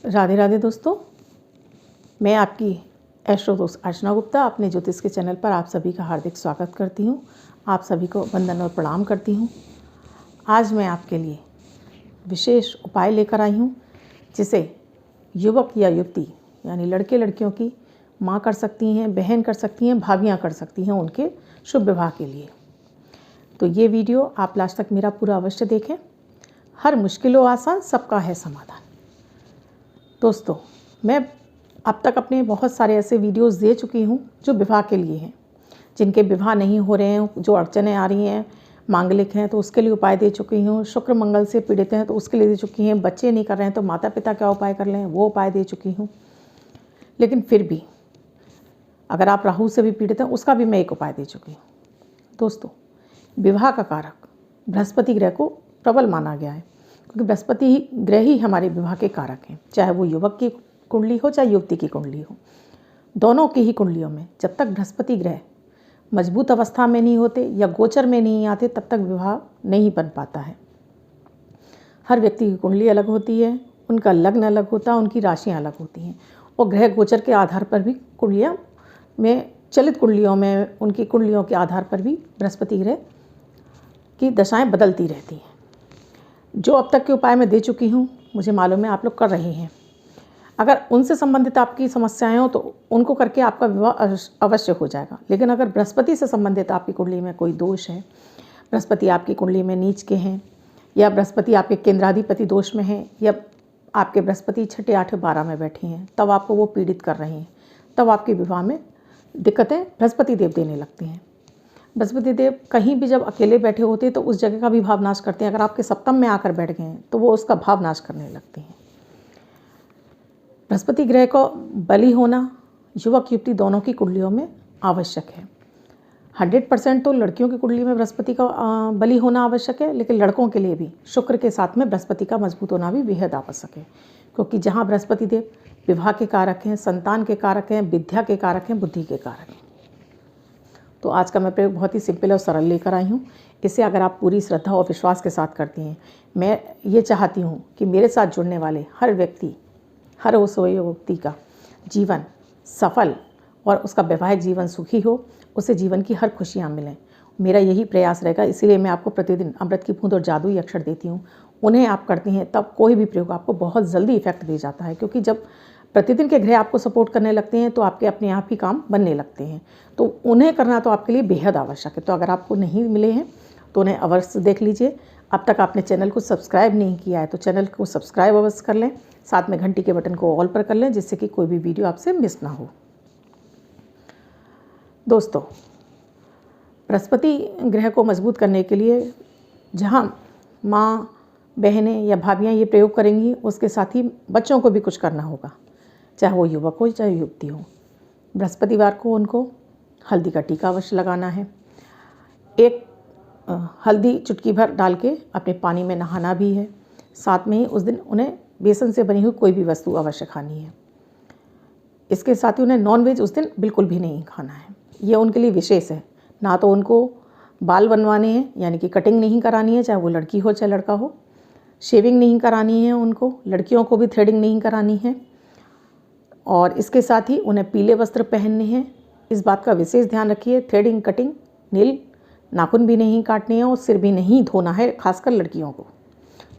राधे राधे दोस्तों, मैं आपकी एस्ट्रो दोस्त अर्चना गुप्ता अपने ज्योतिष के चैनल पर आप सभी का हार्दिक स्वागत करती हूँ। आप सभी को वंदन और प्रणाम करती हूँ। आज मैं आपके लिए विशेष उपाय लेकर आई हूँ जिसे युवक या युवती यानी लड़के लड़कियों की माँ कर सकती हैं, बहन कर सकती हैं, भाभियाँ कर सकती हैं उनके शुभ विवाह के लिए। तो ये वीडियो आप लास्ट तक मेरा पूरा अवश्य देखें। हर मुश्किलों आसान, सबका है समाधान। दोस्तों, मैं अब तक अपने बहुत सारे ऐसे वीडियोस दे चुकी हूँ जो विवाह के लिए हैं, जिनके विवाह नहीं हो रहे हैं, जो अड़चनें आ रही हैं, मांगलिक हैं तो उसके लिए उपाय दे चुकी हूँ, शुक्र मंगल से पीड़ित हैं तो उसके लिए दे चुकी हैं, बच्चे नहीं कर रहे हैं तो माता पिता क्या उपाय कर लें वो उपाय दे चुकी हूँ। लेकिन फिर भी अगर आप राहु से भी पीड़ित हैं उसका भी मैं एक उपाय दे चुकी हूँ। दोस्तों, विवाह का कारक बृहस्पति ग्रह को प्रबल माना गया है, क्योंकि बृहस्पति ग्रह ही हमारे विवाह के कारक हैं। चाहे वो युवक की कुंडली हो चाहे युवती की कुंडली हो, दोनों की ही कुंडलियों में जब तक बृहस्पति ग्रह मजबूत अवस्था में नहीं होते या गोचर में नहीं आते तब तक विवाह नहीं बन पाता है। हर व्यक्ति की कुंडली अलग होती है, उनका लग्न अलग होता है, उनकी राशियाँ अलग होती हैं और ग्रह गोचर के आधार पर भी कुंडलियाँ में चलित कुंडलियों में उनकी कुंडलियों के आधार पर भी बृहस्पति ग्रह की दशाएँ बदलती रहती हैं। जो अब तक के उपाय मैं दे चुकी हूँ, मुझे मालूम है आप लोग कर रहे हैं। अगर उनसे संबंधित आपकी समस्याएं हो तो उनको करके आपका विवाह अवश्य हो जाएगा। लेकिन अगर बृहस्पति से संबंधित आपकी कुंडली में कोई दोष है, बृहस्पति आपकी कुंडली में नीच के हैं, या बृहस्पति आपके केंद्राधिपति दोष में हैं, या आपके बृहस्पति 6, 8, 12 में बैठे हैं, तब आपको वो पीड़ित कर रहे हैं, तब आपके विवाह में दिक्कतें बृहस्पति देव देने लगती हैं। बृहस्पति देव कहीं भी जब अकेले बैठे होते हैं तो उस जगह का भी भाव नाश करते हैं। अगर आपके सप्तम में आकर बैठ गए हैं तो वो उसका भाव नाश करने लगते हैं। बृहस्पति ग्रह को बली होना युवक युवती दोनों की कुंडलियों में आवश्यक है। 100% तो लड़कियों की कुंडली में बृहस्पति का बली होना आवश्यक है, लेकिन लड़कों के लिए भी शुक्र के साथ में बृहस्पति का मजबूत होना भी बेहद आवश्यक है, क्योंकि जहाँ बृहस्पति देव विवाह के कारक हैं, संतान के कारक हैं, विद्या के कारक हैं, बुद्धि के कारक हैं। तो आज का मैं प्रयोग बहुत ही सिंपल और सरल लेकर आई हूँ। इसे अगर आप पूरी श्रद्धा और विश्वास के साथ करती हैं, मैं ये चाहती हूँ कि मेरे साथ जुड़ने वाले हर व्यक्ति, हर उस व्यक्ति का जीवन सफल और उसका वैवाहिक जीवन सुखी हो, उसे जीवन की हर खुशियाँ मिलें। मेरा यही प्रयास रहेगा। इसीलिए मैं आपको प्रतिदिन अमृत की बूंद और जादुई अक्षर देती हूँ। उन्हें आप करती हैं तब कोई भी प्रयोग आपको बहुत जल्दी इफेक्ट दे जाता है, क्योंकि जब प्रतिदिन के ग्रह आपको सपोर्ट करने लगते हैं तो आपके अपने आप ही काम बनने लगते हैं। तो उन्हें करना तो आपके लिए बेहद आवश्यक है। तो अगर आपको नहीं मिले हैं तो उन्हें अवश्य देख लीजिए। अब तक आपने चैनल को सब्सक्राइब नहीं किया है तो चैनल को सब्सक्राइब अवश्य कर लें, साथ में घंटी के बटन को ऑल पर कर लें, जिससे कि कोई भी वीडियो आपसे मिस ना हो। दोस्तों, बृहस्पति ग्रह को मजबूत करने के लिए जहाँ माँ, बहनें या भाभियाँ ये प्रयोग करेंगी, उसके साथ ही बच्चों को भी कुछ करना होगा, चाहे वो युवक हो चाहे युवती हो। बृहस्पतिवार को उनको हल्दी का टीका अवश्य लगाना है। एक हल्दी चुटकी भर डाल के अपने पानी में नहाना भी है। साथ में ही उस दिन उन्हें बेसन से बनी हुई कोई भी वस्तु अवश्य खानी है। इसके साथ ही उन्हें नॉनवेज उस दिन बिल्कुल भी नहीं खाना है। ये उनके लिए विशेष है। ना तो उनको बाल बनवाने हैं, यानी कि कटिंग नहीं करानी है, चाहे वो लड़की हो चाहे लड़का हो। शेविंग नहीं करानी है उनको, लड़कियों को भी थ्रेडिंग नहीं करानी है। और इसके साथ ही उन्हें पीले वस्त्र पहनने हैं। इस बात का विशेष ध्यान रखिए, थ्रेडिंग, कटिंग, नील, नाखून भी नहीं काटने हैं और सिर भी नहीं धोना है, खासकर लड़कियों को।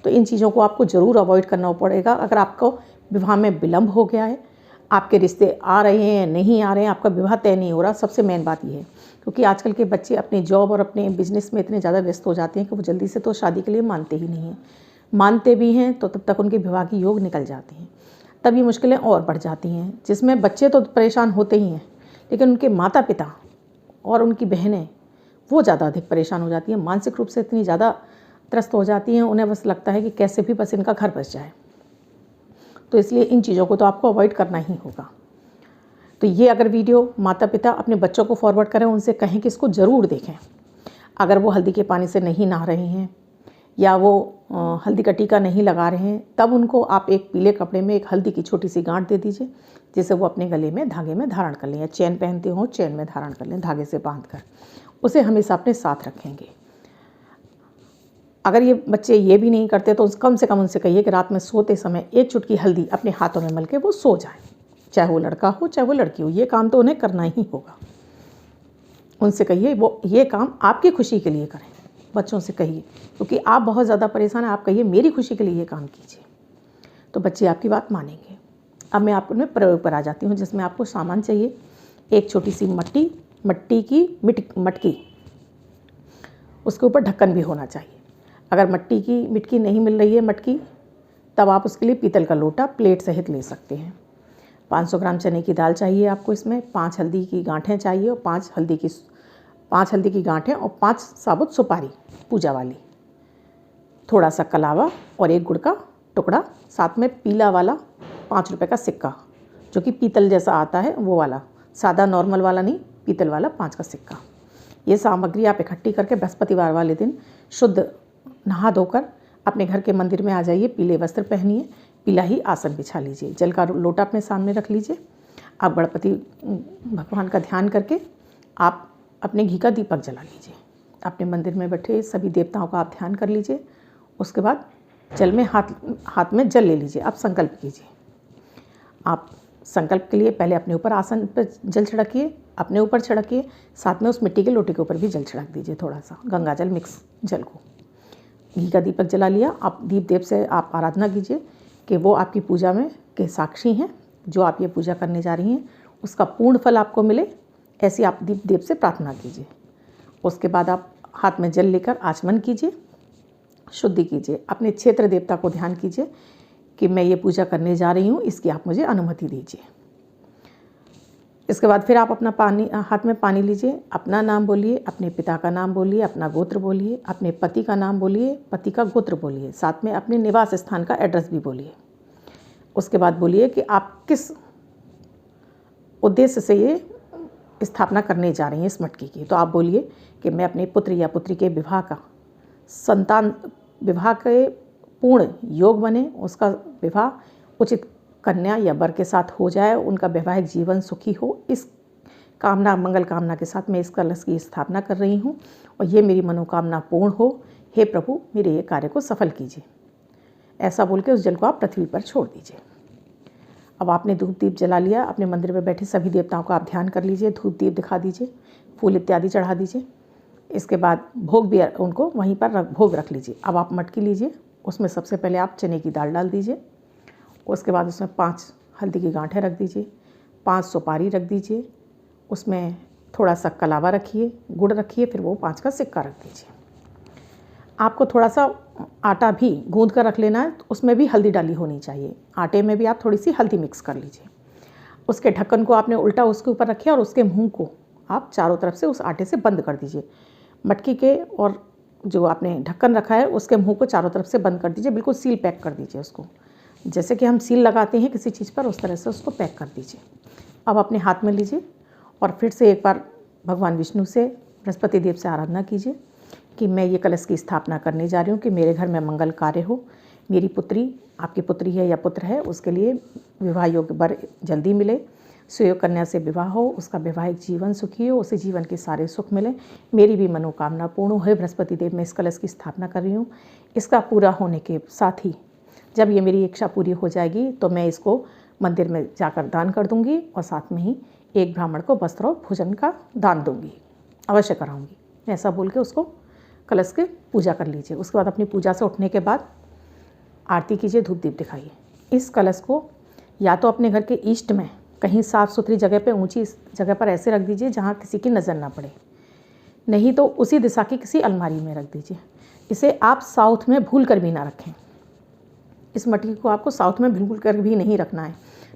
तो इन चीज़ों को आपको ज़रूर अवॉइड करना पड़ेगा। अगर आपको विवाह में विलम्ब हो गया है, आपके रिश्ते आ रहे हैं नहीं आ रहे हैं, आपका विवाह तय नहीं हो रहा, सबसे मेन बात ये है, क्योंकि आजकल के बच्चे अपने जॉब और अपने बिजनेस में इतने ज़्यादा व्यस्त हो जाते हैं कि वो जल्दी से तो शादी के लिए मानते ही नहीं हैं। मानते भी हैं तो तब तक उनके विवाह की योग निकल जाते हैं, तब ये मुश्किलें और बढ़ जाती हैं, जिसमें बच्चे तो परेशान होते ही हैं, लेकिन उनके माता पिता और उनकी बहनें वो ज़्यादा अधिक परेशान हो जाती हैं। मानसिक रूप से इतनी ज़्यादा त्रस्त हो जाती हैं, उन्हें बस लगता है कि कैसे भी बस इनका घर बस जाए। तो इसलिए इन चीज़ों को तो आपको अवॉइड करना ही होगा। तो ये अगर वीडियो माता पिता अपने बच्चों को फॉरवर्ड करें, उनसे कहें कि इसको ज़रूर देखें। अगर वो हल्दी के पानी से नहीं नहा रहे हैं या वो हल्दी का टीका नहीं लगा रहे हैं, तब उनको आप एक पीले कपड़े में एक हल्दी की छोटी सी गांठ दे दीजिए, जिसे वो अपने गले में धागे में धारण कर लें, या चैन पहनते हो चैन में धारण कर लें, धागे से बांध कर उसे हमेशा अपने साथ रखेंगे। अगर ये बच्चे ये भी नहीं करते तो कम से कम उनसे कहिए कि रात में सोते समय एक चुटकी हल्दी अपने हाथों में मल के वो सो जाए, चाहे वो लड़का हो चाहे वो लड़की हो, ये काम तो उन्हें करना ही होगा। उनसे कहिए वो ये काम आपकी खुशी के लिए करें, बच्चों से कहिए, क्योंकि आप बहुत ज़्यादा परेशान हैं, आप कहिए मेरी खुशी के लिए ये काम कीजिए, तो बच्चे आपकी बात मानेंगे। अब मैं आपको में प्रयोग पर आ जाती हूँ, जिसमें आपको सामान चाहिए। एक छोटी सी मट्टी की मटकी, उसके ऊपर ढक्कन भी होना चाहिए। अगर मट्टी की मटकी नहीं मिल रही है मटकी, तब आप उसके लिए पीतल का लोटा प्लेट सहित ले सकते हैं। 500 ग्राम चने की दाल चाहिए आपको, इसमें 5 हल्दी की गांठें चाहिए और 5 हल्दी की गांठें और 5 साबुत सुपारी पूजा वाली, थोड़ा सा कलावा और 1 गुड़ का टुकड़ा, साथ में पीला वाला 5 रुपये का सिक्का, जो कि पीतल जैसा आता है वो वाला, सादा नॉर्मल वाला नहीं, पीतल वाला 5 का सिक्का। ये सामग्री आप इकट्ठी करके बृहस्पतिवार वाले दिन शुद्ध नहा धोकर अपने घर के मंदिर में आ जाइए। पीले वस्त्र पहनिए, पीला ही आसन बिछा लीजिए, जल का लोटा अपने सामने रख लीजिए। आप गणपति भगवान का ध्यान करके आप अपने घी का दीपक जला लीजिए। अपने मंदिर में बैठे सभी देवताओं का आप ध्यान कर लीजिए। उसके बाद जल में हाथ में जल ले लीजिए। आप संकल्प कीजिए। आप संकल्प के लिए पहले अपने ऊपर आसन पर जल छिड़किए, अपने ऊपर छिड़किए, साथ में उस मिट्टी के लोटे के ऊपर भी जल छिड़क दीजिए, थोड़ा सा गंगा जल मिक्स जल को। घी का दीपक जला लिया। आप दीप देव से आप आराधना कीजिए कि वो आपकी पूजा में के साक्षी हैं, जो आप ये पूजा करने जा रही हैं उसका पूर्ण फल आपको मिले, ऐसी आप दीप देव से प्रार्थना कीजिए। उसके बाद आप हाथ में जल लेकर आचमन कीजिए, शुद्धि कीजिए। अपने क्षेत्र देवता को ध्यान कीजिए कि मैं ये पूजा करने जा रही हूँ, इसकी आप मुझे अनुमति दीजिए। इसके बाद फिर आप अपना हाथ में पानी लीजिए, अपना नाम बोलिए, अपने पिता का नाम बोलिए, अपना गोत्र बोलिए, अपने पति का नाम बोलिए, पति का गोत्र बोलिए, साथ में अपने निवास स्थान का एड्रेस भी बोलिए। उसके बाद बोलिए कि आप किस उद्देश्य से ये स्थापना करने जा रही हैं इस मटकी की। तो आप बोलिए कि मैं अपने पुत्र या पुत्री के विवाह के पूर्ण योग बने, उसका विवाह उचित कन्या या वर के साथ हो जाए, उनका वैवाहिक जीवन सुखी हो, इस मंगल कामना के साथ मैं इस कलश की स्थापना कर रही हूँ और ये मेरी मनोकामना पूर्ण हो। हे प्रभु, मेरे ये कार्य को सफल कीजिए। ऐसा बोल के उस जल को आप पृथ्वी पर छोड़ दीजिए। अब आपने धूप दीप जला लिया। अपने मंदिर में बैठे सभी देवताओं का आप ध्यान कर लीजिए, धूप दीप दिखा दीजिए, फूल इत्यादि चढ़ा दीजिए। इसके बाद भोग भी उनको वहीं पर भोग रख लीजिए। अब आप मटकी लीजिए, उसमें सबसे पहले आप चने की दाल डाल दीजिए। उसके बाद उसमें 5 हल्दी की गांठें रख दीजिए, 5 सुपारी रख दीजिए, उसमें थोड़ा सा कलावा रखिए, गुड़ रखिए, फिर वो 5 का सिक्का रख दीजिए। आपको थोड़ा सा आटा भी गूंद कर रख लेना है, तो उसमें भी हल्दी डाली होनी चाहिए। आटे में भी आप थोड़ी सी हल्दी मिक्स कर लीजिए। उसके ढक्कन को आपने उल्टा उसके ऊपर रखिए और उसके मुंह को आप चारों तरफ से उस आटे से बंद कर दीजिए। मटकी के और जो आपने ढक्कन रखा है उसके मुंह को चारों तरफ से बंद कर दीजिए, बिल्कुल सील पैक कर दीजिए उसको, जैसे कि हम सील लगाते हैं किसी चीज़ पर, उस तरह से उसको पैक कर दीजिए। अब अपने हाथ में लीजिए और फिर से एक बार भगवान विष्णु से, बृहस्पति देव से आराधना कीजिए कि मैं ये कलश की स्थापना करने जा रही हूँ कि मेरे घर में मंगल कार्य हो, मेरी पुत्री, आपकी पुत्री है या पुत्र है, उसके लिए विवाह योग्य वर जल्दी मिले, सुयोग कन्या से विवाह हो, उसका वैवाहिक जीवन सुखी हो, उसे जीवन के सारे सुख मिले, मेरी भी मनोकामना पूर्ण हो। बृहस्पति देव, मैं इस कलश की स्थापना कर रही हूँ। इसका पूरा होने के साथ ही जब ये मेरी इच्छा पूरी हो जाएगी तो मैं इसको मंदिर में जाकर दान कर दूंगी और साथ में ही एक ब्राह्मण को वस्त्र और भोजन का दान दूंगी, अवश्य कराऊंगी। ऐसा बोल के उसको कलश के पूजा कर लीजिए। उसके बाद अपनी पूजा से उठने के बाद आरती कीजिए, धूप दीप दिखाइए। इस कलश को या तो अपने घर के ईस्ट में कहीं साफ़ सुथरी जगह पे, ऊंची जगह पर ऐसे रख दीजिए जहाँ किसी की नज़र ना पड़े, नहीं तो उसी दिशा की किसी अलमारी में रख दीजिए। इसे आप साउथ में भूल कर भी ना रखें। इस मटकी को आपको साउथ में भूल कर भी नहीं रखना है,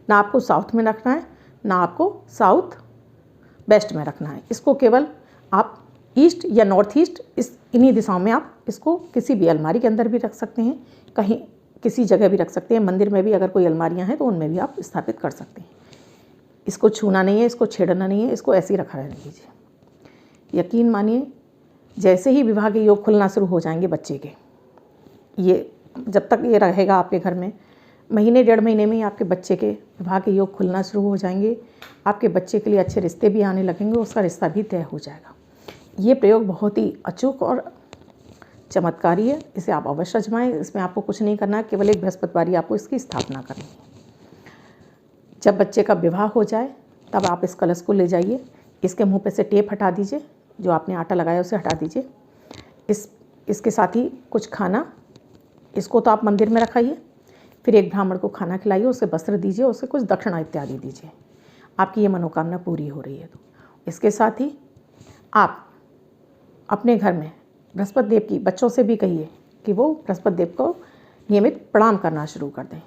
ना आपको साउथ में रखना है, ना आपको साउथ वेस्ट में रखना है। इसको केवल आप ईस्ट या नॉर्थ ईस्ट, इन्हीं दिशाओं में आप इसको किसी भी अलमारी के अंदर भी रख सकते हैं, कहीं किसी जगह भी रख सकते हैं। मंदिर में भी अगर कोई अलमारियां हैं तो उनमें भी आप स्थापित कर सकते हैं। इसको छूना नहीं है, इसको छेड़ना नहीं है, इसको ऐसे ही रखा रहने दीजिए। यकीन मानिए, जैसे ही विवाह के योग खुलना शुरू हो जाएंगे बच्चे के, ये जब तक ये रहेगा आपके घर में, महीने 1.5 महीने में ही आपके बच्चे के विवाह के योग खुलना शुरू हो जाएंगे। आपके बच्चे के लिए अच्छे रिश्ते भी आने लगेंगे, उसका रिश्ता भी तय हो जाएगा। ये प्रयोग बहुत ही अचूक और चमत्कारी है, इसे आप अवश्य आजमाएं। इसमें आपको कुछ नहीं करना है, केवल एक बृहस्पतिवार आपको इसकी स्थापना करनी है। जब बच्चे का विवाह हो जाए तब आप इस कलश को ले जाइए, इसके मुंह पे से टेप हटा दीजिए, जो आपने आटा लगाया उसे हटा दीजिए। इसके साथ ही कुछ खाना, इसको तो आप मंदिर में रखाइए, फिर एक ब्राह्मण को खाना खिलाइए, उसे वस्त्र दीजिए, उसे कुछ दक्षिणा इत्यादि दीजिए। आपकी ये मनोकामना पूरी हो रही है। तो इसके साथ ही आप अपने घर में बृहस्पति देव की, बच्चों से भी कहिए कि वो बृहस्पति देव को नियमित प्रणाम करना शुरू कर दें।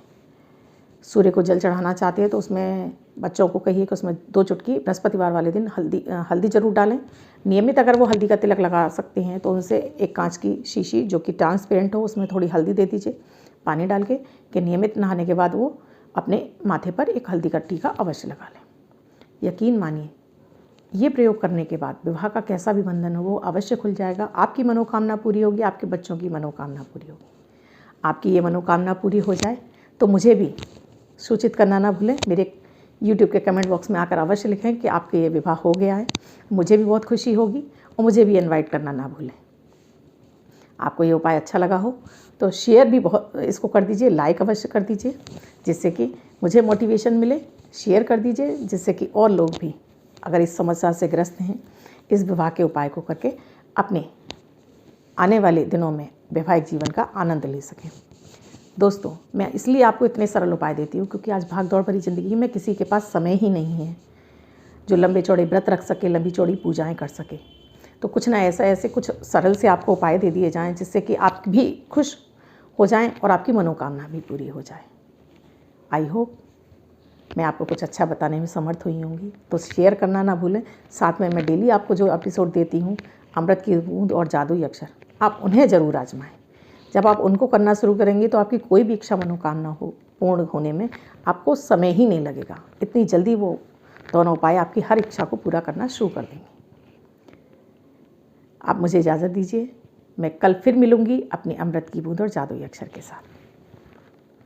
सूर्य को जल चढ़ाना चाहते हैं तो उसमें बच्चों को कहिए कि उसमें 2 चुटकी बृहस्पतिवार वाले दिन हल्दी ज़रूर डालें। नियमित अगर वो हल्दी का तिलक लगा सकते हैं तो उनसे एक कांच की शीशी जो कि ट्रांसपेरेंट हो, उसमें थोड़ी हल्दी दे दीजिए पानी डाल के, कि नियमित नहाने के बाद वो अपने माथे पर एक हल्दी का टीका अवश्य लगा लें। यकीन मानिए, ये प्रयोग करने के बाद विवाह का कैसा भी बंधन हो वो अवश्य खुल जाएगा। आपकी मनोकामना पूरी होगी, आपके बच्चों की मनोकामना पूरी होगी। आपकी ये मनोकामना पूरी हो जाए तो मुझे भी सूचित करना ना भूलें। मेरे YouTube के कमेंट बॉक्स में आकर अवश्य लिखें कि आपके ये विवाह हो गया है। मुझे भी बहुत खुशी होगी और मुझे भी इनवाइट करना ना भूलें। आपको ये उपाय अच्छा लगा हो तो शेयर भी बहुत इसको कर दीजिए, लाइक अवश्य कर दीजिए, जिससे कि मुझे मोटिवेशन मिले। शेयर कर दीजिए जिससे कि और लोग भी अगर इस समस्या से ग्रस्त हैं, इस विवाह के उपाय को करके अपने आने वाले दिनों में वैवाहिक जीवन का आनंद ले सकें। दोस्तों, मैं इसलिए आपको इतने सरल उपाय देती हूँ क्योंकि आज भाग दौड़ भरी ज़िंदगी में किसी के पास समय ही नहीं है जो लंबे चौड़े व्रत रख सके, लंबी चौड़ी पूजाएं कर सके। तो कुछ ना ऐसे कुछ सरल से आपको उपाय दे दिए जाएं जिससे कि आप भी खुश हो जाएं और आपकी मनोकामना भी पूरी हो जाए। आई होप मैं आपको कुछ अच्छा बताने में समर्थ हुई होंगी। तो शेयर करना ना भूलें। साथ में मैं डेली आपको जो एपिसोड देती हूँ, अमृत की बूंद और जादुई अक्षर, आप उन्हें ज़रूर आजमाएं। जब आप उनको करना शुरू करेंगे तो आपकी कोई भी इच्छा मनोकामना हो पूर्ण होने में आपको समय ही नहीं लगेगा। इतनी जल्दी वो दोनों उपाय आपकी हर इच्छा को पूरा करना शुरू कर देंगे। आप मुझे इजाज़त दीजिए, मैं कल फिर मिलूँगी अपनी अमृत की बूंद और जादुई अक्षर के साथ।